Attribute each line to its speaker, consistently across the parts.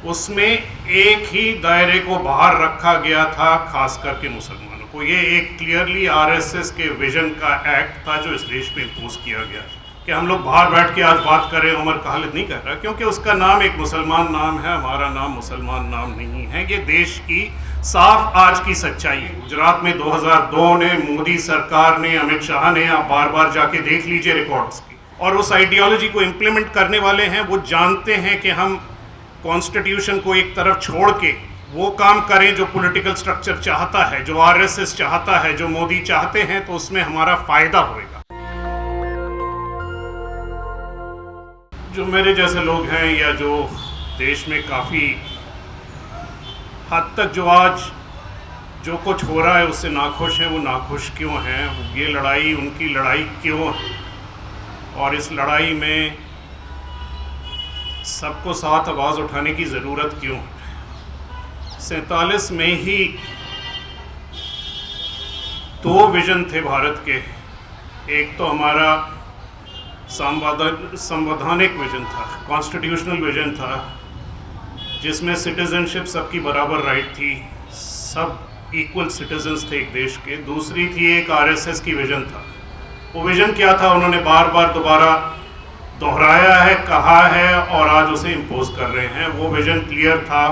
Speaker 1: उसमें एक ही दायरे को बाहर रखा गया था, खास करके मुसलमानों को। ये एक क्लियरली आरएसएस के विजन का एक्ट था जो इस देश पे इम्पोज किया गया कि हम लोग बाहर बैठ के आज बात करें। उमर खालिद नहीं कह रहा, क्योंकि उसका नाम एक मुसलमान नाम है, हमारा नाम मुसलमान नाम नहीं है। ये देश की साफ आज की सच्चाई है। गुजरात में 2002 ने मोदी सरकार ने, अमित शाह ने, आप बार बार जाके देख लीजिए रिकॉर्ड्स की, और उस आइडियोलॉजी को इम्प्लीमेंट करने वाले हैं। वो जानते हैं कि हम कॉन्स्टिट्यूशन को एक तरफ छोड़ के वो काम करें जो पॉलिटिकल स्ट्रक्चर चाहता है, जो आरएसएस चाहता है, जो मोदी चाहते हैं, तो उसमें हमारा फायदा होगा। जो मेरे जैसे लोग हैं या जो देश में काफ़ी हद तक जो आज जो कुछ हो रहा है उससे नाखुश हैं, वो नाखुश क्यों हैं, ये लड़ाई उनकी लड़ाई क्यों है, और इस लड़ाई में सबको साथ आवाज़ उठाने की ज़रूरत क्यों है। 47 में ही 2 विजन थे भारत के। एक तो हमारा संवैधानिक विजन था, कॉन्स्टिट्यूशनल विजन था, जिसमें सिटीजनशिप सबकी बराबर राइट थी, सब इक्वल सिटीजन्स थे एक देश के। दूसरी थी एक आरएसएस की विजन था। वो विजन क्या था, उन्होंने बार बार दोबारा दोहराया है, कहा है, और आज उसे इम्पोज कर रहे हैं। वो विजन क्लियर था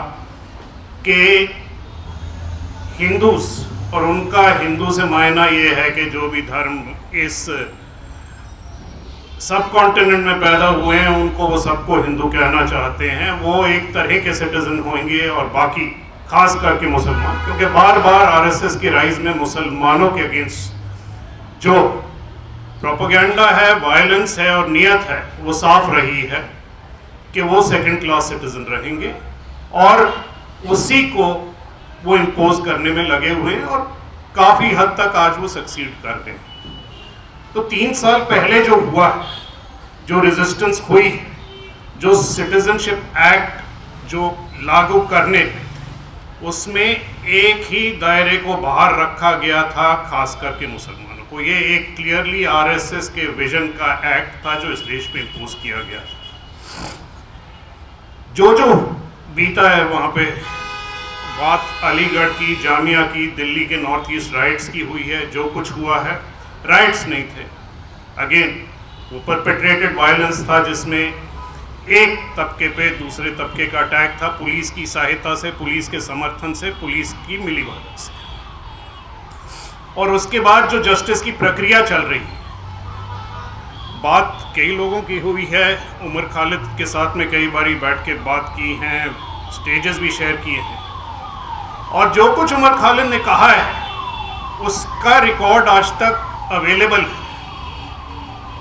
Speaker 1: कि हिंदूस, और उनका हिंदू से मायना ये है कि जो भी धर्म इस सब कॉन्टिनेंट में पैदा हुए हैं उनको वो सबको हिंदू कहना चाहते हैं। वो एक तरह के सिटीजन होंगे, और बाकी खास करके मुसलमान, क्योंकि बार बार आरएसएस की राइज में मुसलमानों के अगेंस्ट जो प्रोपेगेंडा है, वायलेंस है और नियत है, वो साफ रही है कि वो सेकंड क्लास सिटीजन रहेंगे, और उसी को वो इम्पोज करने में लगे हुए हैं, और काफ़ी हद तक आज वो सक्सीड कर गए। तो 3 साल पहले जो हुआ, जो रेजिस्टेंस हुई, जो सिटीजनशिप एक्ट जो लागू करने पे, उसमें एक ही दायरे को बाहर रखा गया था, खास करके मुसलमानों को। ये एक क्लियरली आरएसएस के विजन का एक्ट था जो इस देश पे इम्पोज किया गया। जो बीता है वहाँ पे, बात अलीगढ़ की, जामिया की, दिल्ली के नॉर्थ ईस्ट राइट्स की हुई है। जो कुछ हुआ है राइट्स नहीं थे, अगेन वो परपेट्रेटेड वायलेंस था, जिसमें एक तबके पे दूसरे तबके का अटैक था, पुलिस की सहायता से, पुलिस के समर्थन से, पुलिस की मिलीभगत से। और उसके बाद जो जस्टिस की प्रक्रिया चल रही है, बात कई लोगों की हुई है, उमर खालिद के साथ में कई बारी बैठ के बात की हैं, स्टेजेस भी शेयर किए हैं, और जो कुछ उमर खालिद ने कहा है उसका रिकॉर्ड आज तक अवेलेबल है।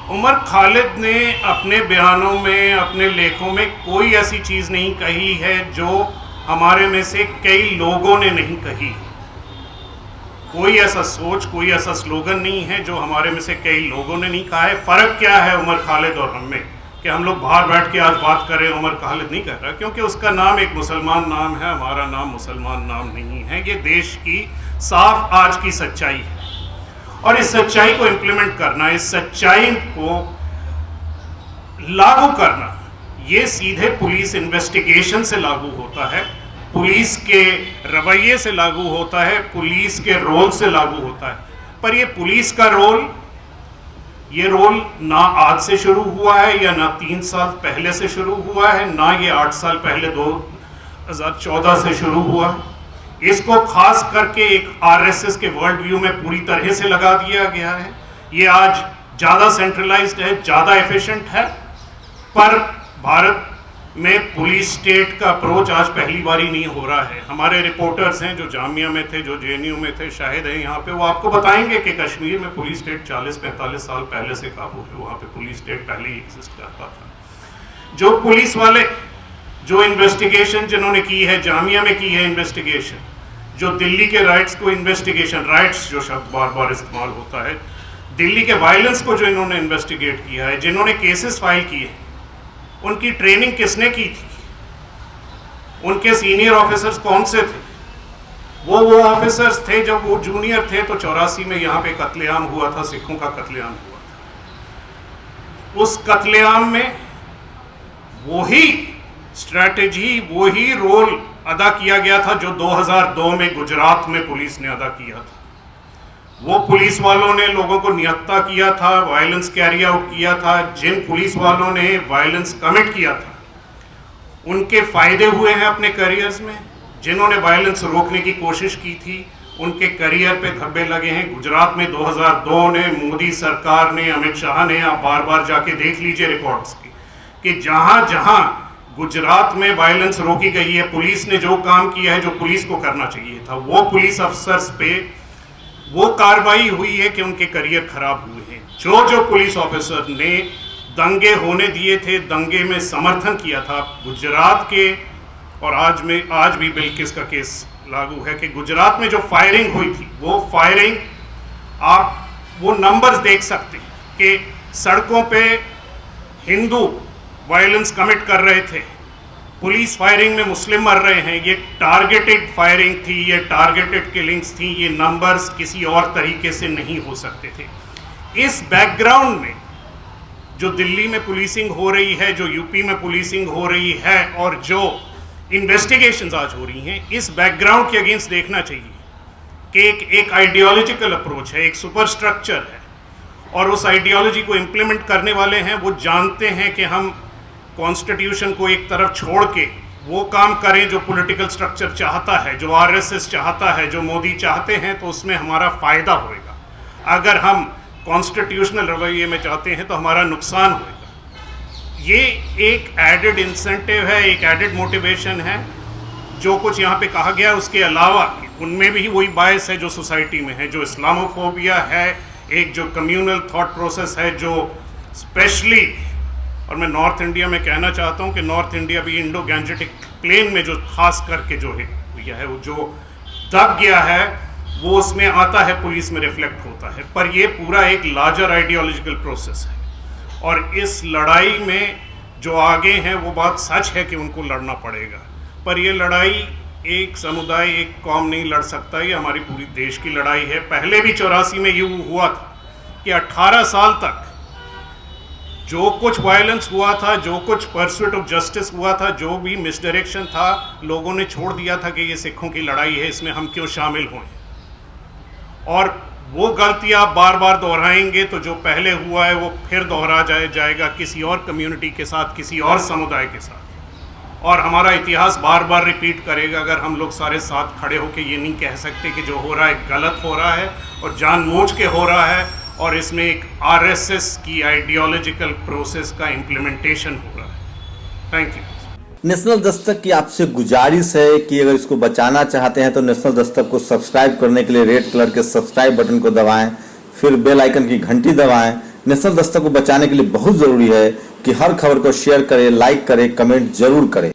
Speaker 1: उमर खालिद ने अपने बयानों में, अपने लेखों में कोई ऐसी चीज़ नहीं कही है जो हमारे में से कई लोगों ने नहीं कही। कोई ऐसा सोच, कोई ऐसा स्लोगन नहीं है जो हमारे में से कई लोगों ने नहीं कहा है। फ़र्क क्या है उमर खालिद और हम में, कि हम लोग बाहर बैठ के आज बात करें। उमर खालिद नहीं कह रहा, क्योंकि उसका नाम एक मुसलमान नाम है, हमारा नाम मुसलमान नाम नहीं है। ये देश की साफ आज की सच्चाई है, और इस सच्चाई को इम्प्लीमेंट करना, इस सच्चाई को लागू करना, ये सीधे पुलिस इन्वेस्टिगेशन से लागू होता है, पुलिस के रवैये से लागू होता है, पुलिस के रोल से लागू होता है। पर ये पुलिस का रोल, ये रोल ना आज से शुरू हुआ है, या ना 3 साल पहले से शुरू हुआ है, ना ये 8 साल पहले 2014 से शुरू हुआ। इसको खास करके एक आरएसएस के वर्ल्ड व्यू में पूरी तरह से लगा दिया गया है। ये आज ज़्यादा सेंट्रलाइज्ड है, ज़्यादा एफिशिएंट है, पर भारत में पुलिस स्टेट का अप्रोच आज पहली बारी नहीं हो रहा है। हमारे रिपोर्टर्स हैं जो जामिया में थे, जो जेएनयू में थे, शाहिद हैं यहाँ पे, वो आपको बताएंगे कि कश्मीर में पुलिस स्टेट 40-45 साल पहले से काबू है। वहाँ पे पुलिस स्टेट पहले ही एग्जिस्ट करता था। जो पुलिस वाले, जो इन्वेस्टिगेशन जिन्होंने की है, जामिया में की है इन्वेस्टिगेशन, जो दिल्ली के राइट्स को इन्वेस्टिगेशन, राइट्स जो शब्द बार बार इस्तेमाल होता है, दिल्ली के वायलेंस को जो इन्होंने इन्वेस्टिगेट किया है, जिन्होंने केसेस फाइल किए हैं, उनकी ट्रेनिंग किसने की थी, उनके सीनियर ऑफिसर्स कौन से थे? वो ऑफिसर्स थे जब वो जूनियर थे तो 84 में यहाँ पे कत्लेआम हुआ था, सिखों का कत्लेआम हुआ था। उस कत्लेआम में वही स्ट्रैटेजी वही रोल अदा किया गया था जो 2002 में गुजरात में पुलिस ने अदा किया था। वो पुलिस वालों ने लोगों को निहत्था किया था, वायलेंस कैरी आउट किया था। जिन पुलिस वालों ने वायलेंस कमिट किया था उनके फायदे हुए हैं अपने करियर्स में। जिन्होंने वायलेंस रोकने की कोशिश की थी उनके करियर पे धब्बे लगे हैं। गुजरात में 2002 ने मोदी सरकार ने, अमित शाह ने, आप बार बार जाके देख लीजिए रिकॉर्ड्स की, कि जहां जहां गुजरात में वायलेंस रोकी गई है, पुलिस ने जो काम किया है, जो पुलिस को करना चाहिए था, वो पुलिस अफसर्स पे वो कार्रवाई हुई है कि उनके करियर खराब हुए हैं। जो पुलिस ऑफिसर ने दंगे होने दिए थे, दंगे में समर्थन किया था गुजरात के, और आज भी बिल्किस का केस लागू है कि गुजरात में जो फायरिंग हुई थी, वो फायरिंग आप वो नंबर्स देख सकते हैं कि सड़कों पे हिंदू वायलेंस कमिट कर रहे थे, पुलिस फायरिंग में मुस्लिम मर रहे हैं। ये टारगेटेड फायरिंग थी, ये टारगेटेड किलिंग्स थी। ये नंबर्स किसी और तरीके से नहीं हो सकते थे। इस बैकग्राउंड में जो दिल्ली में पुलिसिंग हो रही है, जो यूपी में पुलिसिंग हो रही है, और जो इन्वेस्टिगेशंस आज हो रही हैं, इस बैकग्राउंड के अगेंस्ट देखना चाहिए कि एक आइडियोलॉजिकल अप्रोच है, एक सुपर स्ट्रक्चर है, और उस आइडियोलॉजी को इम्प्लीमेंट करने वाले हैं वो जानते हैं कि हम कॉन्स्टिट्यूशन को एक तरफ छोड़ के वो काम करें जो पॉलिटिकल स्ट्रक्चर चाहता है, जो आरएसएस चाहता है, जो मोदी चाहते हैं, तो उसमें हमारा फ़ायदा होएगा। अगर हम कॉन्स्टिट्यूशनल रवैये में चाहते हैं तो हमारा नुकसान होएगा। ये एक एडेड इंसेंटिव है, एक एडेड मोटिवेशन है। जो कुछ यहाँ पे कहा गया उसके अलावा उनमें भी वही बायस है जो सोसाइटी में है, जो इस्लामोफोबिया है, एक जो कम्युनल थॉट प्रोसेस है, जो स्पेशली, और मैं नॉर्थ इंडिया में कहना चाहता हूँ कि नॉर्थ इंडिया भी इंडो गैंजेटिक प्लेन में जो खास करके जो है वो जो दब गया है, वो उसमें आता है, पुलिस में रिफ्लेक्ट होता है। पर ये पूरा एक लार्जर आइडियोलॉजिकल प्रोसेस है, और इस लड़ाई में जो आगे हैं वो बात सच है कि उनको लड़ना पड़ेगा। पर ये लड़ाई एक समुदाय, एक कौम नहीं लड़ सकता, ये हमारी पूरी देश की लड़ाई है। पहले भी 84 में ये हुआ था कि 18 साल तक जो कुछ वायलेंस हुआ था, जो कुछ परस्यूट ऑफ जस्टिस हुआ था, जो भी मिसडायरेक्शन था, लोगों ने छोड़ दिया था कि ये सिखों की लड़ाई है, इसमें हम क्यों शामिल हों। और वो गलतियां बार बार दोहराएंगे तो जो पहले हुआ है वो फिर दोहरा जाएगा किसी और कम्युनिटी के साथ, किसी और समुदाय के साथ, और हमारा इतिहास बार बार रिपीट करेगा अगर हम लोग सारे साथ खड़े होकर ये नहीं कह सकते कि जो हो रहा है गलत हो रहा है और जानबूझ के हो रहा है, और इसमें एक आरएसएस की आइडियोलॉजिकल प्रोसेस का इम्प्लीमेंटेशन हो रहा है। Thank you.
Speaker 2: नेशनल दस्तक की आपसे गुजारिश है कि अगर इसको बचाना चाहते हैं तो नेशनल दस्तक को सब्सक्राइब करने के लिए रेड कलर के सब्सक्राइब बटन को दबाएं, फिर बेल आइकन की घंटी दबाएं। नेशनल दस्तक को बचाने के लिए बहुत ज़रूरी है कि हर खबर को शेयर करें, लाइक करें, कमेंट जरूर करें।